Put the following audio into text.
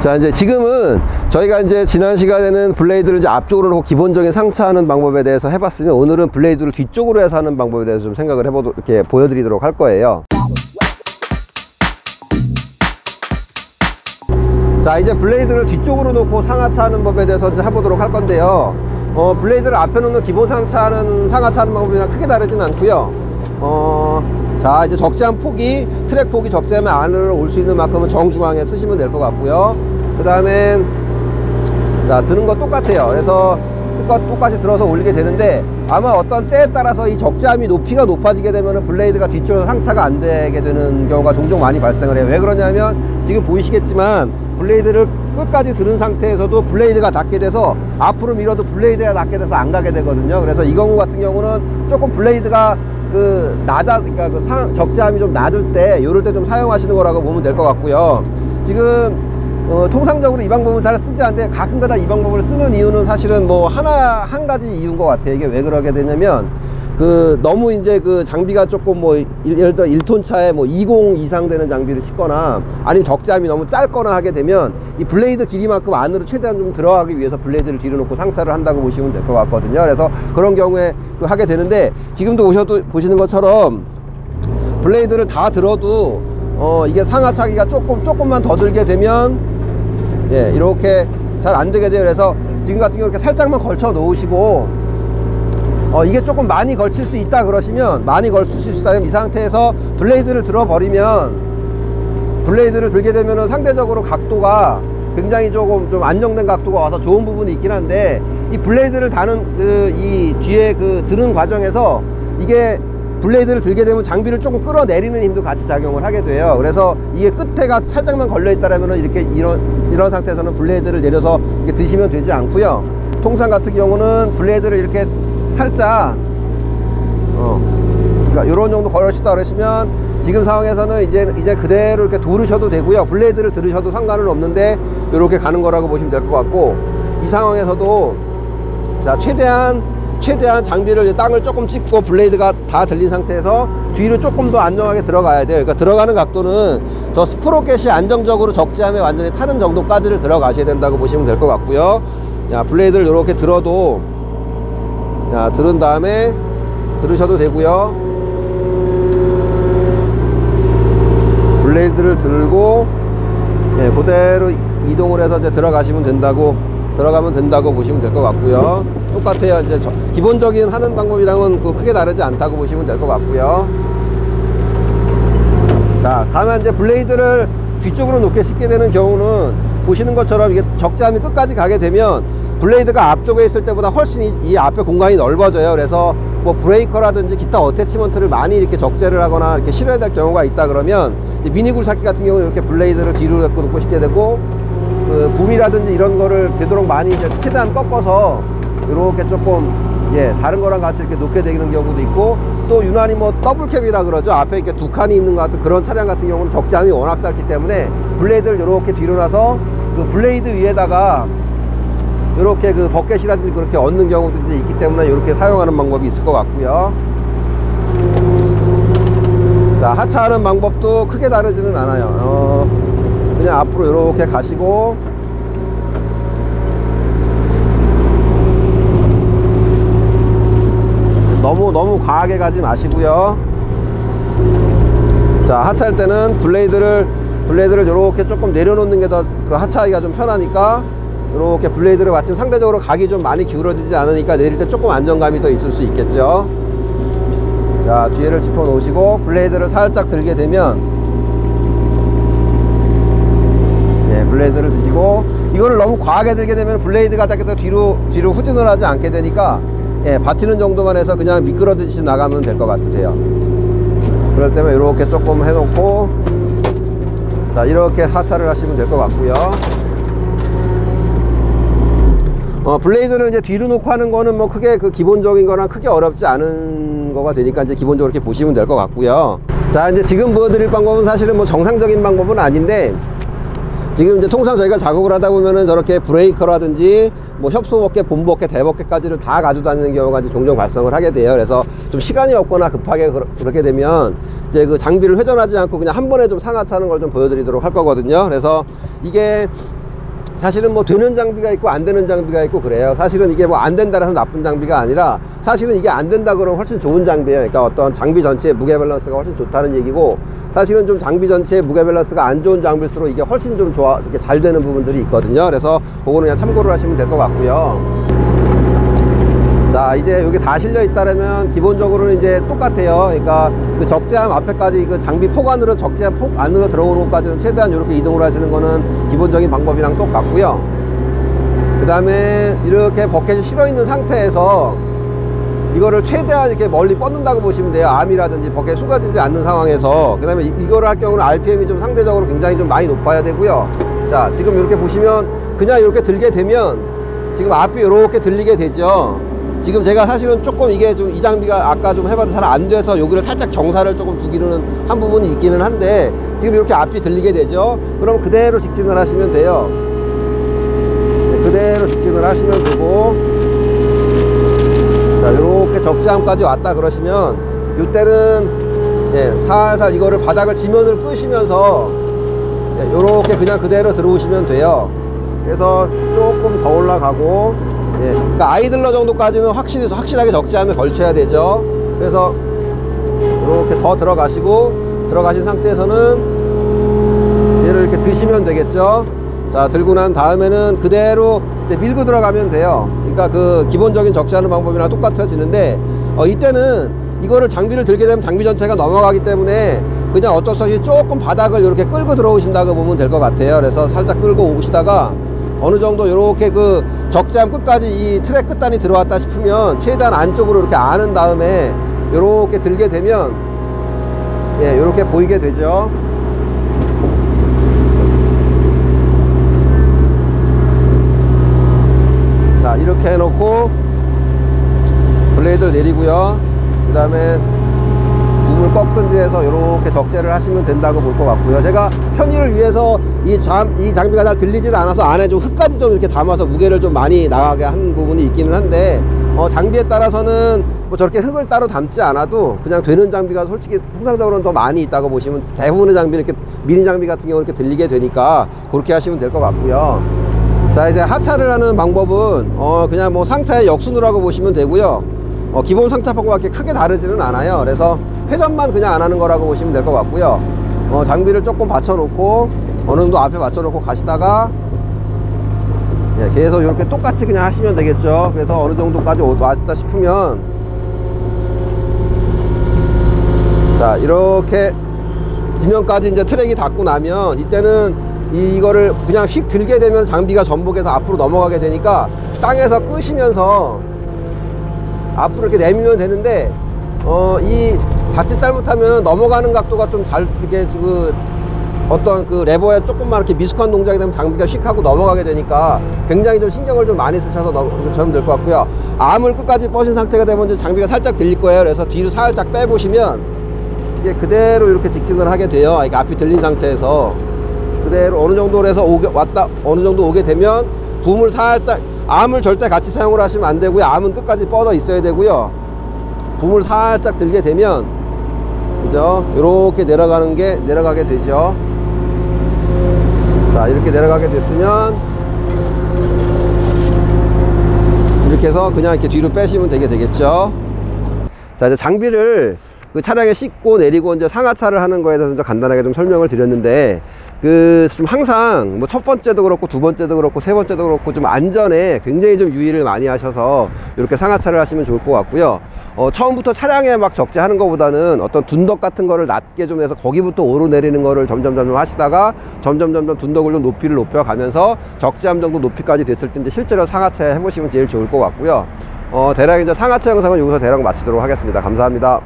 자, 이제 지금은 저희가 이제 지난 시간에는 블레이드를 이제 앞쪽으로 놓고 기본적인 상차하는 방법에 대해서 해봤으면, 오늘은 블레이드를 뒤쪽으로 해서 하는 방법에 대해서 좀 생각을 해보도록, 이렇게 보여드리도록 할 거예요. 자, 이제 블레이드를 뒤쪽으로 놓고 상하차하는 법에 대해서 이제 해보도록 할 건데요. 블레이드를 앞에 놓는 기본 상차하는 상하차하는 방법이랑 크게 다르진 않고요. 자, 이제 적재한 폭이, 트랙 폭이 적재하면 안으로 올 수 있는 만큼은 정중앙에 쓰시면 될 것 같고요. 그 다음엔 자, 드는 거 똑같아요. 그래서 똑같이 들어서 올리게 되는데, 아마 어떤 때에 따라서 이 적재함이 높이가 높아지게 되면 블레이드가 뒤쪽에서 상차가 안 되게 되는 경우가 종종 많이 발생을 해요. 왜 그러냐면 지금 보이시겠지만 블레이드를 끝까지 들은 상태에서도 블레이드가 닿게 돼서 앞으로 밀어도 블레이드가 닿게 돼서 안 가게 되거든요. 그래서 이 경우 같은 경우는 조금 블레이드가 그러니까 적재함이 좀 낮을 때, 요럴 때 좀 사용하시는 거라고 보면 될 것 같고요. 지금 통상적으로 이 방법은 잘 쓰지 않는데, 가끔가다 이 방법을 쓰는 이유는 사실은 뭐 한 가지 이유인 것 같아요. 이게 왜 그러게 되냐면, 너무 이제 장비가 조금 뭐 예를 들어 1톤 차에 뭐 20 이상 되는 장비를 싣거나, 아니면 적재함이 너무 짧거나 하게 되면 이 블레이드 길이만큼 안으로 최대한 좀 들어가기 위해서 블레이드를 뒤로 놓고 상차를 한다고 보시면 될 것 같거든요. 그래서 그런 경우에 하게 되는데, 지금도 보시는 것처럼 블레이드를 다 들어도 이게 상하차기가 조금만 더 들게 되면, 예, 이렇게 잘 안 되게 돼요. 그래서 지금 같은 경우 이렇게 살짝만 걸쳐 놓으시고, 이게 조금 많이 걸칠 수 있다 그러시면, 많이 걸칠 수 있다면 이 상태에서 블레이드를 들어버리면, 블레이드를 들게 되면은 상대적으로 각도가 굉장히 좀 안정된 각도가 와서 좋은 부분이 있긴 한데, 이 블레이드를 다는 이 뒤에 드는 과정에서 이게 블레이드를 들게 되면 장비를 조금 끌어내리는 힘도 같이 작용을 하게 돼요. 그래서 이게 끝에가 살짝만 걸려 있다라면은 이런 상태에서는 블레이드를 내려서 이렇게 드시면 되지 않고요. 통상 같은 경우는 블레이드를 이렇게 살짝 그러니까 이런 정도 걸으시다 그러시면, 지금 상황에서는 이제 그대로 이렇게 두르셔도 되고요. 블레이드를 들으셔도 상관은 없는데 이렇게 가는 거라고 보시면 될 것 같고, 이 상황에서도 자, 최대한 장비를 땅을 조금 찍고 블레이드가 다 들린 상태에서 뒤로 조금 더 안정하게 들어가야 돼요. 그러니까 들어가는 각도는 저 스프로켓이 안정적으로 적재함에 완전히 타는 정도까지를 들어가셔야 된다고 보시면 될 것 같고요. 자, 블레이드를 이렇게 들어도, 자, 들은 다음에 들으셔도 되고요. 블레이드를 들고, 예, 그대로 이동을 해서 이제 들어가면 된다고 보시면 될 것 같고요. 똑같아요. 이제 기본적인 하는 방법이랑은 크게 다르지 않다고 보시면 될 것 같고요. 자, 다만 이제 블레이드를 뒤쪽으로 놓게 싣게 되는 경우는, 보시는 것처럼 이게 적재함이 끝까지 가게 되면 블레이드가 앞쪽에 있을 때보다 훨씬 이 앞에 공간이 넓어져요. 그래서 뭐 브레이커라든지 기타 어태치먼트를 많이 이렇게 적재를 하거나 이렇게 실어야 될 경우가 있다 그러면, 미니 굴삭기 같은 경우는 이렇게 블레이드를 뒤로 놓고 싣게 되고, 붐이라든지 이런 거를 되도록 많이 이제 최대한 꺾어서 이렇게 조금, 예, 다른 거랑 같이 이렇게 놓게 되는 경우도 있고, 또 유난히 뭐 더블캡이라 그러죠. 앞에 이렇게 두 칸이 있는 것 같은 그런 차량 같은 경우는 적재함이 워낙 작기 때문에 블레이드를 이렇게 뒤로 놔서 블레이드 위에다가 이렇게 버켓이라든지 그렇게 얹는 경우도 이제 있기 때문에 이렇게 사용하는 방법이 있을 것 같고요. 자, 하차하는 방법도 크게 다르지는 않아요. 그냥 앞으로 이렇게 가시고, 너무 과하게 가지 마시고요. 자, 하차할 때는 블레이드를 이렇게 조금 내려놓는 게 더 하차하기가 좀 편하니까, 이렇게 블레이드를 마침 상대적으로 각이 좀 많이 기울어지지 않으니까 내릴 때 조금 안정감이 더 있을 수 있겠죠. 자, 뒤에를 짚어 놓으시고 블레이드를 살짝 들게 되면, 예, 블레이드를 드시고, 이거를 너무 과하게 들게 되면 블레이드가 뒤로 후진을 하지 않게 되니까, 예, 받치는 정도만 해서 그냥 미끄러듯이 나가면 될 것 같으세요. 그럴 때면 이렇게 조금 해놓고, 자, 이렇게 하차를 하시면 될 것 같고요. 블레이드를 이제 뒤로 놓고 하는 거는 뭐 크게 기본적인 거랑 크게 어렵지 않은 거가 되니까 이제 기본적으로 이렇게 보시면 될 것 같고요. 자, 이제 지금 보여드릴 방법은 사실은 뭐 정상적인 방법은 아닌데, 지금 이제 통상 저희가 작업을 하다 보면은 저렇게 브레이커라든지 뭐 협소버켓, 본버켓, 대버켓까지를 다 가지고 다니는 경우가 이제 종종 발생을 하게 돼요. 그래서 좀 시간이 없거나 급하게 그렇게 되면 이제 장비를 회전하지 않고 그냥 한 번에 좀 상하차하는 걸 좀 보여드리도록 할 거거든요. 그래서 이게 사실은 뭐 되는 장비가 있고 안 되는 장비가 있고 그래요. 사실은 이게 뭐 안 된다 해서 나쁜 장비가 아니라 사실은 이게 안 된다 그러면 훨씬 좋은 장비예요. 그러니까 어떤 장비 전체의 무게 밸런스가 훨씬 좋다는 얘기고, 사실은 좀 장비 전체의 무게 밸런스가 안 좋은 장비일수록 이게 훨씬 좀 좋아, 이렇게 잘 되는 부분들이 있거든요. 그래서 그거는 그냥 참고를 하시면 될 것 같고요. 자, 이제 여기 다 실려 있다면 기본적으로는 이제 똑같아요. 그러니까 그 적재함 앞에까지 그 장비 폭 안으로, 적재함 폭 안으로 들어오는 것까지는 최대한 이렇게 이동을 하시는 거는 기본적인 방법이랑 똑같고요. 그 다음에 이렇게 버켓이 실어 있는 상태에서 이거를 최대한 이렇게 멀리 뻗는다고 보시면 돼요. 암이라든지 버켓이 쏟아지지 않는 상황에서. 그 다음에 이거를 할 경우는 RPM이 좀 상대적으로 굉장히 좀 많이 높아야 되고요. 자, 지금 이렇게 보시면 그냥 이렇게 들게 되면 지금 앞이 이렇게 들리게 되죠. 지금 제가 사실은 조금 이게 좀 이 장비가 아까 좀 해봐도 잘 안 돼서 여기를 살짝 경사를 조금 두기는 한 부분이 있기는 한데, 지금 이렇게 앞이 들리게 되죠. 그럼 그대로 직진을 하시면 돼요. 네, 그대로 직진을 하시면 되고, 자, 이렇게 적재함까지 왔다 그러시면 이때는 예, 살살 이거를 바닥을 지면을 끄시면서 예, 이렇게 그냥 그대로 들어오시면 돼요. 그래서 조금 더 올라가고, 예, 그러니까 아이들러 정도까지는 확실하게 적재함에 걸쳐야 되죠. 그래서 이렇게 더 들어가신 상태에서는 얘를 이렇게 드시면 되겠죠. 자, 들고 난 다음에는 그대로 이제 밀고 들어가면 돼요. 그러니까 그 기본적인 적재하는 방법이랑 똑같아지는데, 이때는 이거를 장비를 들게 되면 장비 전체가 넘어가기 때문에 그냥 어쩔 수 없이 조금 바닥을 이렇게 끌고 들어오신다고 보면 될 것 같아요. 그래서 살짝 끌고 오시다가 어느 정도 이렇게 그 적재함 끝까지 이 트랙 끝단이 들어왔다 싶으면 최대한 안쪽으로 이렇게 안은 다음에 이렇게 들게 되면 예, 이렇게 보이게 되죠. 자, 이렇게 해놓고 블레이드를 내리고요. 그 다음에 붐을 꺾든지 해서 이렇게 적재를 하시면 된다고 볼 것 같고요. 제가 편의를 위해서 이 장비가 잘 들리질 않아서 안에 좀 흙까지 좀 이렇게 담아서 무게를 좀 많이 나가게 한 부분이 있기는 한데, 장비에 따라서는 뭐 저렇게 흙을 따로 담지 않아도 그냥 되는 장비가 솔직히 통상적으로는 더 많이 있다고 보시면, 대부분의 장비는 이렇게 미니 장비 같은 경우는 이렇게 들리게 되니까 그렇게 하시면 될 것 같고요. 자, 이제 하차를 하는 방법은 그냥 뭐 상차의 역순으로라고 보시면 되고요. 기본 상차법과 그렇게 크게 다르지는 않아요. 그래서 회전만 그냥 안 하는 거라고 보시면 될 것 같고요. 장비를 조금 받쳐놓고 어느 정도 앞에 맞춰놓고 가시다가 예, 계속 이렇게 똑같이 그냥 하시면 되겠죠. 그래서 어느 정도까지 왔다 싶으면 자, 이렇게 지면까지 이제 트랙이 닿고 나면 이때는 이거를 그냥 휙 들게 되면 장비가 전복해서 앞으로 넘어가게 되니까 땅에서 끄시면서 앞으로 이렇게 내밀면 되는데, 이 자칫 잘못하면 넘어가는 각도가 좀 잘 이렇게 어떤 그 레버에 조금만 이렇게 미숙한 동작이 되면 장비가 휙 하고 넘어가게 되니까 굉장히 좀 신경을 좀 많이 쓰셔서 저면 될 것 같고요. 암을 끝까지 뻗은 상태가 되면 이제 장비가 살짝 들릴 거예요. 그래서 뒤로 살짝 빼보시면 이게 그대로 이렇게 직진을 하게 돼요. 이게 앞이 들린 상태에서 그대로 어느 정도 해서 어느 정도 오게 되면 붐을 살짝, 암을 절대 같이 사용을 하시면 안 되고요. 암은 끝까지 뻗어 있어야 되고요. 붐을 살짝 들게 되면 그죠? 이렇게 내려가게 되죠. 자, 이렇게 내려가게 됐으면 이렇게 해서 그냥 이렇게 뒤로 빼시면 되겠죠. 자, 이제 장비를 그 차량에 싣고 내리고 이제 상하차를 하는 거에 대해서 간단하게 좀 설명을 드렸는데, 좀 항상 뭐 첫 번째도 그렇고 두 번째도 그렇고 세 번째도 그렇고 좀 안전에 굉장히 좀 유의를 많이 하셔서 이렇게 상하차를 하시면 좋을 것 같고요. 처음부터 차량에 막 적재하는 것보다는 어떤 둔덕 같은 거를 낮게 좀 해서 거기부터 오르내리는 거를 점점 하시다가 점점 둔덕을 좀 높이를 높여가면서 적재함 정도 높이까지 됐을 때 이제 실제로 상하차 해보시면 제일 좋을 것 같고요. 대략 이제 상하차 영상은 여기서 대략 마치도록 하겠습니다. 감사합니다.